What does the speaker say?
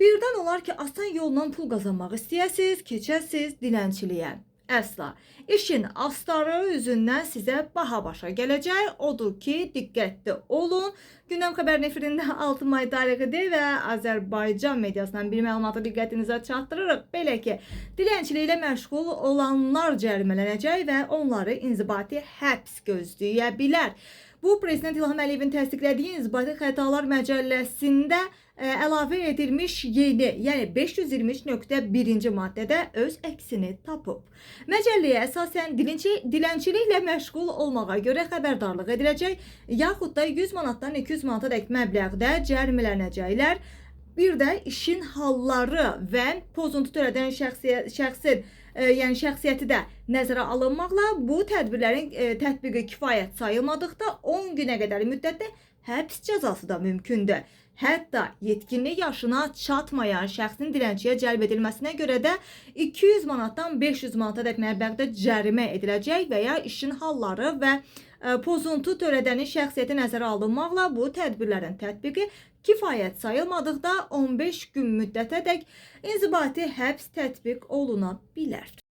Birdən olar ki, asan yolla pul qazanmaq istəyəsiniz, keçəsiniz dilənçiliyə. Əsla. İşin astarı üzündən sizə baha başa gələcək. Odur ki, diqqətli olun. Gündəm xəbərin efirində 6 may tarixidir və Azərbaycan mediasından bir məlumatı diqqətinizə çatdırırıq. Belə ki, dilənçiliklə məşğul olanlar cərimələnəcək və onları inzibati həbs gözləyə bilər. Bu, Prezident İlham Əliyevin təsdiqlədiyi İnzibati Xətalar Məcəlləsində əlavə edilmiş yeni, yəni 523.1-ci maddədə öz əksini tapıb. Məcəlləyə əsasən dilənçiliklə məşğul olmağa görə xəbərdarlıq ediləcək, yaxud da 100 manatdan 200 manata dək məbləğdə cərimələnəcəklər. Bir də işin halları və pozuntu törədən şəxsin yəni şəxsiyyəti də nəzərə alınmaqla bu tədbirlərin tətbiqi kifayət sayılmadıqda 10 günə qədər müddətdə həbs cəzası da mümkündür. Hətta yetkinlik yaşına çatmayan şəxsin dilənçiyə cəlb edilməsinə görə də 200 manatdan 500 manata məbləğdə cərimə ediləcək və ya işin halları və pozuntu törədənin şəxsiyyəti nəzərə alınmaqla bu tədbirlərin tətbiqi kifayət sayılmadıqda 15 gün müddətədək inzibati həbs tətbiq oluna bilər.